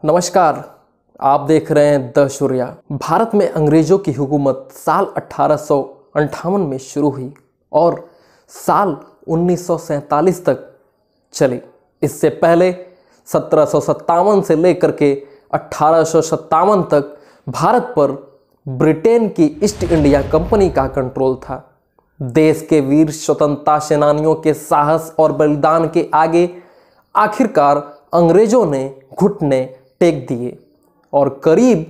नमस्कार, आप देख रहे हैं द सूर्या। भारत में अंग्रेजों की हुकूमत साल 1858 में शुरू हुई और साल 1947 तक चली। इससे पहले 1757 से लेकर के 1857 तक भारत पर ब्रिटेन की ईस्ट इंडिया कंपनी का कंट्रोल था। देश के वीर स्वतंत्रता सेनानियों के साहस और बलिदान के आगे आखिरकार अंग्रेजों ने घुटने टेक दिए और करीब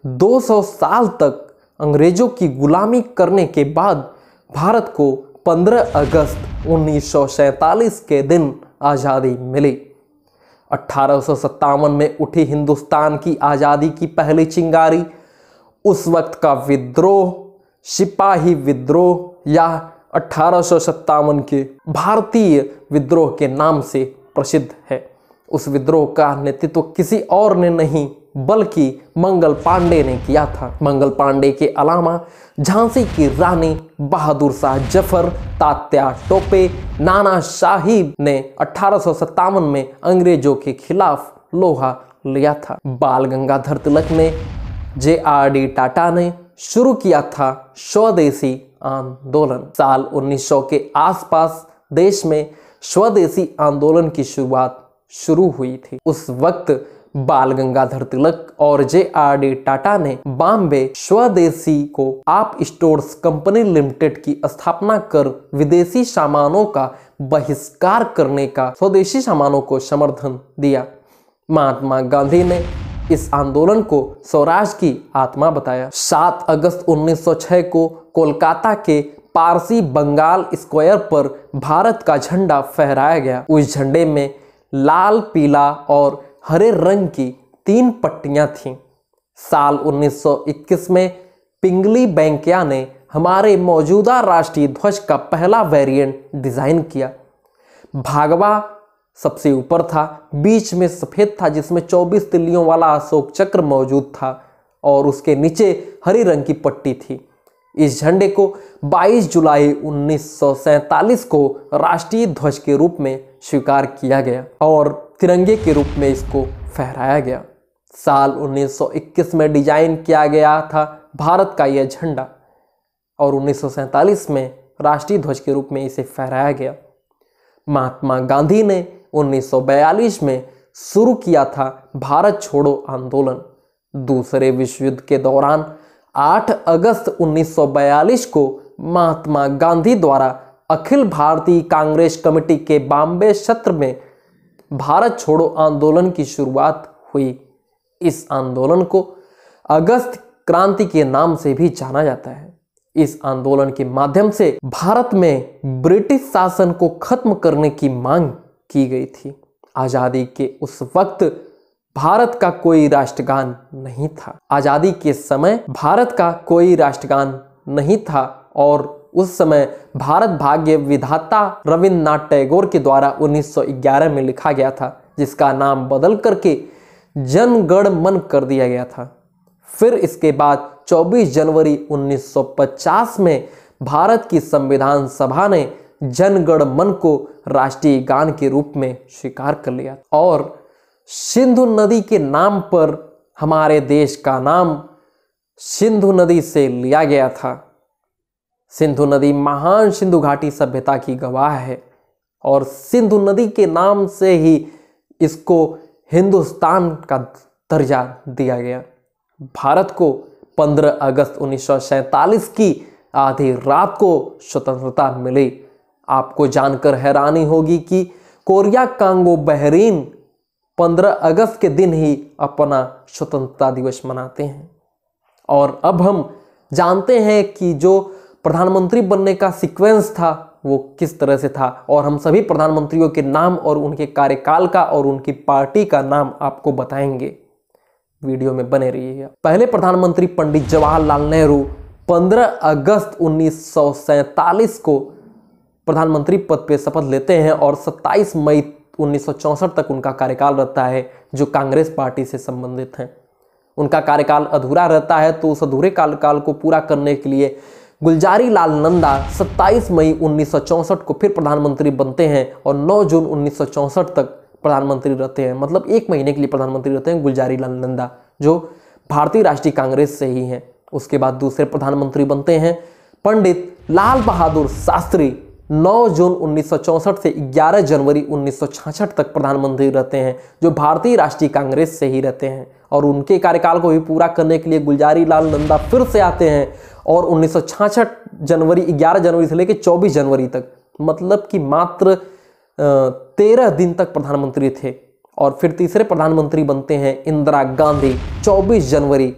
200 साल तक अंग्रेजों की गुलामी करने के बाद भारत को 15 अगस्त 1947 के दिन आज़ादी मिली। 1857 में उठी हिंदुस्तान की आज़ादी की पहली चिंगारी उस वक्त का विद्रोह, सिपाही विद्रोह या 1857 के भारतीय विद्रोह के नाम से प्रसिद्ध है। उस विद्रोह का नेतृत्व किसी और ने नहीं बल्कि मंगल पांडे ने किया था। मंगल पांडे के अलावा झांसी की रानी बहादुर शाह जफर, तात्या टोपे, नाना साहिब ने 1857 में अंग्रेजों के खिलाफ लोहा लिया था। बाल गंगाधर तिलक ने, JRD टाटा ने शुरू किया था स्वदेशी आंदोलन। साल 1900 के आसपास देश में स्वदेशी आंदोलन की शुरुआत शुरू हुई थी। उस वक्त बाल गंगाधर तिलक और JRD टाटा ने बॉम्बे स्वदेशी को आप स्टोर्स कंपनी लिमिटेड की स्थापना कर विदेशी सामानों का बहिष्कार करने का स्वदेशी सामानों को समर्थन दिया। महात्मा गांधी ने इस आंदोलन को स्वराज की आत्मा बताया। 7 अगस्त 1906 को कोलकाता के पारसी बंगाल स्क्वायर पर भारत का झंडा फहराया गया। उस झंडे में लाल, पीला और हरे रंग की 3 पट्टियां थीं। साल 1921 में पिंगली वेंकैया ने हमारे मौजूदा राष्ट्रीय ध्वज का पहला वेरिएंट डिजाइन किया। भागवा सबसे ऊपर था, बीच में सफेद था जिसमें 24 तिल्लियों वाला अशोक चक्र मौजूद था और उसके नीचे हरी रंग की पट्टी थी। इस झंडे को 22 जुलाई 1947 को राष्ट्रीय ध्वज के रूप में स्वीकार किया गया और तिरंगे के रूप में इसको फहराया गया। साल 1921 में डिजाइन किया गया था भारत का यह झंडा और 1947 में राष्ट्रीय ध्वज के रूप में इसे फहराया गया। महात्मा गांधी ने 1942 में शुरू किया था भारत छोड़ो आंदोलन। दूसरे विश्व युद्ध के दौरान 8 अगस्त 1942 को महात्मा गांधी द्वारा अखिल भारतीय कांग्रेस कमेटी के बॉम्बे सत्र में भारत छोड़ो आंदोलन की शुरुआत हुई। इस आंदोलन को अगस्त क्रांति के नाम से भी जाना जाता है। इस आंदोलन के माध्यम से भारत में ब्रिटिश शासन को खत्म करने की मांग की गई थी। आजादी के उस वक्त भारत का कोई राष्ट्रगान नहीं था। आजादी के समय भारत का कोई राष्ट्रगान नहीं था और उस समय भारत भाग्य विधाता रविन्द्रनाथ टैगोर के द्वारा 1911 में लिखा गया था, जिसका नाम बदल करके जन गण मन कर दिया गया था। फिर इसके बाद 24 जनवरी 1950 में भारत की संविधान सभा ने जन गण मन को राष्ट्रीय गान के रूप में स्वीकार कर लिया और सिंधु नदी के नाम पर हमारे देश का नाम सिंधु नदी से लिया गया था। सिंधु नदी महान सिंधु घाटी सभ्यता की गवाह है और सिंधु नदी के नाम से ही इसको हिंदुस्तान का दर्जा दिया गया। भारत को 15 अगस्त 1947 की आधी रात को स्वतंत्रता मिली। आपको जानकर हैरानी होगी कि कोरिया, कांगो, बहरीन 15 अगस्त के दिन ही अपना स्वतंत्रता दिवस मनाते हैं। और अब हम जानते हैं कि जो प्रधानमंत्री बनने का सीक्वेंस था वो किस तरह से था और हम सभी प्रधानमंत्रियों के नाम और उनके कार्यकाल का और उनकी पार्टी का नाम आपको बताएंगे। वीडियो में बने रहिएगा। पहले प्रधानमंत्री पंडित जवाहरलाल नेहरू 15 अगस्त 1947 को प्रधानमंत्री पद पे शपथ लेते हैं और 27 मई 1964 तक उनका कार्यकाल रहता है, जो कांग्रेस पार्टी से संबंधित हैं। उनका कार्यकाल अधूरा रहता है तो उस अधूरे कार्यकाल को पूरा करने के लिए गुलजारी लाल नंदा 27 मई 1964 को फिर प्रधानमंत्री बनते हैं और 9 जून 1964 तक प्रधानमंत्री रहते हैं, मतलब 1 महीने के लिए प्रधानमंत्री रहते हैं गुलजारी लाल नंदा, जो भारतीय राष्ट्रीय कांग्रेस से ही हैं। उसके बाद दूसरे प्रधानमंत्री बनते हैं पंडित लाल बहादुर शास्त्री, 9 जून 1964 से 11 जनवरी 1966 तक प्रधानमंत्री रहते हैं, जो भारतीय राष्ट्रीय कांग्रेस से ही रहते हैं। और उनके कार्यकाल को भी पूरा करने के लिए गुलजारी लाल नंदा फिर से आते हैं और 1966 जनवरी 11 जनवरी से लेकर 24 जनवरी तक, मतलब कि मात्र 13 दिन तक प्रधानमंत्री थे। और फिर तीसरे प्रधानमंत्री बनते हैं इंदिरा गांधी, 24 जनवरी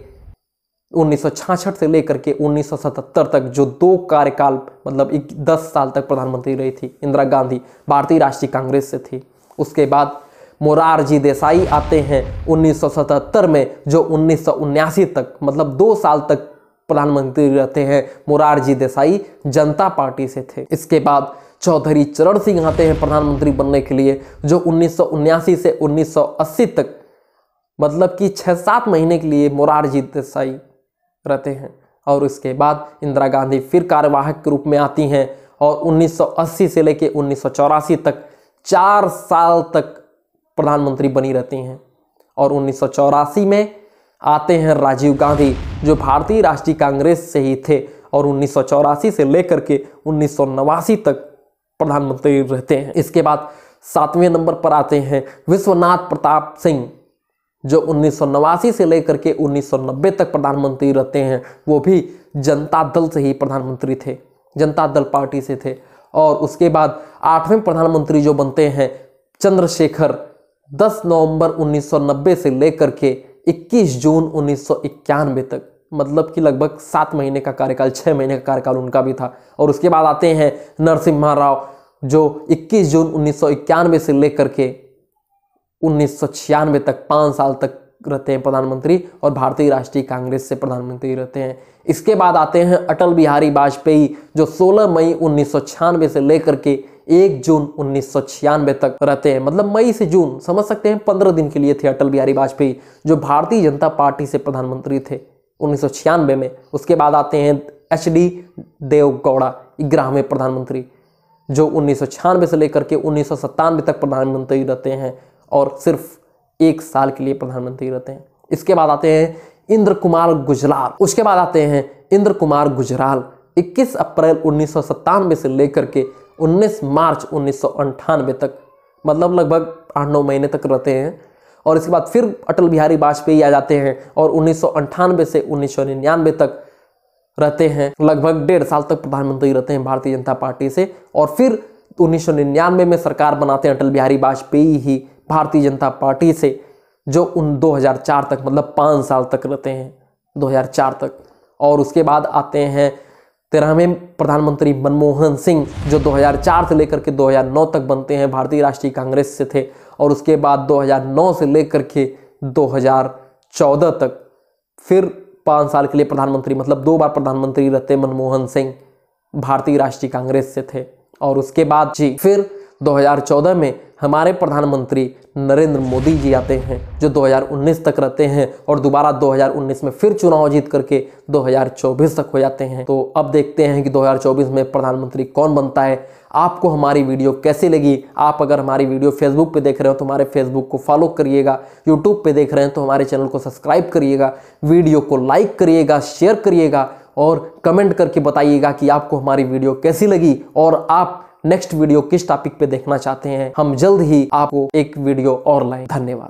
1966 से लेकर के 1977 तक, जो 2 कार्यकाल मतलब 10 साल तक प्रधानमंत्री रही थी इंदिरा गांधी, भारतीय राष्ट्रीय कांग्रेस से थी। उसके बाद मोरारजी देसाई आते हैं 1977 में, जो 1979 तक मतलब 2 साल तक प्रधानमंत्री रहते हैं। मोरारजी देसाई जनता पार्टी से थे। इसके बाद चौधरी चरण सिंह आते हैं प्रधानमंत्री बनने के लिए, जो 1979 से 1980 तक मतलब कि 6-7 महीने के लिए मोरारजी देसाई रहते हैं। और उसके बाद इंदिरा गांधी फिर कार्यवाहक के रूप में आती हैं और 1980 से लेकर 1984 तक 4 साल तक प्रधानमंत्री बनी रहती हैं। और 1984 में आते हैं राजीव गांधी, जो भारतीय राष्ट्रीय कांग्रेस से ही थे और 1984 से लेकर के 1989 तक प्रधानमंत्री रहते हैं। इसके बाद 7वें नंबर पर आते हैं विश्वनाथ प्रताप सिंह, जो 1989 से लेकर के 1990 तक प्रधानमंत्री रहते हैं। वो भी जनता दल से ही प्रधानमंत्री थे, जनता दल पार्टी से थे। और उसके बाद 8वें प्रधानमंत्री जो बनते हैं चंद्रशेखर, 10 नवंबर 1990 से लेकर के 21 जून 1991 तक, मतलब कि लगभग 7 महीने का कार्यकाल, 6 महीने का कार्यकाल उनका भी था। और उसके बाद आते हैं नरसिम्हा राव, जो 21 जून 1991 से लेकर के 1996 तक 5 साल तक रहते हैं प्रधानमंत्री और भारतीय राष्ट्रीय कांग्रेस से प्रधानमंत्री रहते हैं। इसके बाद आते हैं अटल बिहारी वाजपेयी, जो 16 मई 1996 से लेकर के 1 जून 1996 तक रहते हैं, मतलब मई से जून समझ सकते हैं, 15 दिन के लिए थे अटल बिहारी वाजपेयी, जो भारतीय जनता पार्टी से प्रधानमंत्री थे 1996 में। उसके बाद आते हैं HD देवगौड़ा, 11वें प्रधानमंत्री, जो 1996 से लेकर के 1997 तक प्रधानमंत्री रहते हैं और सिर्फ 1 साल के लिए प्रधानमंत्री रहते हैं। इसके बाद आते हैं इंद्र कुमार गुजराल। उसके बाद आते हैं इंद्र कुमार गुजराल, 21 अप्रैल 1997 से लेकर के 19 मार्च 1998 तक, मतलब लगभग 8-9 महीने तक रहते हैं। और इसके बाद फिर अटल बिहारी वाजपेयी आ जाते हैं और 1998 से 1999 तक रहते हैं, लगभग 1.5 साल तक प्रधानमंत्री रहते हैं भारतीय जनता पार्टी से। और फिर 1999 में सरकार बनाते हैं अटल बिहारी वाजपेयी ही भारतीय जनता पार्टी से, जो 2004 तक मतलब 5 साल तक रहते हैं, 2004 तक। और उसके बाद आते हैं 13वें प्रधानमंत्री मनमोहन सिंह, जो 2004 से लेकर के 2009 तक बनते हैं, भारतीय राष्ट्रीय कांग्रेस से थे। और उसके बाद 2009 से लेकर के 2014 तक फिर 5 साल के लिए प्रधानमंत्री, मतलब 2 बार प्रधानमंत्री रहते मनमोहन सिंह, भारतीय राष्ट्रीय कांग्रेस से थे। और उसके बाद जी फिर 2014 में हमारे प्रधानमंत्री नरेंद्र मोदी जी आते हैं, जो 2019 तक रहते हैं और दोबारा 2019 में फिर चुनाव जीत करके 2024 तक हो जाते हैं। तो अब देखते हैं कि 2024 में प्रधानमंत्री कौन बनता है। आपको हमारी वीडियो कैसी लगी? आप अगर हमारी वीडियो फेसबुक पे देख रहे हो तो हमारे फेसबुक को फॉलो करिएगा, यूट्यूब पे देख रहे हैं तो हमारे चैनल को सब्सक्राइब करिएगा, वीडियो को लाइक करिएगा, शेयर करिएगा और कमेंट करके बताइएगा कि आपको हमारी वीडियो कैसी लगी और आप नेक्स्ट वीडियो किस टॉपिक पे देखना चाहते हैं। हम जल्द ही आपको एक वीडियो और लाएं। धन्यवाद।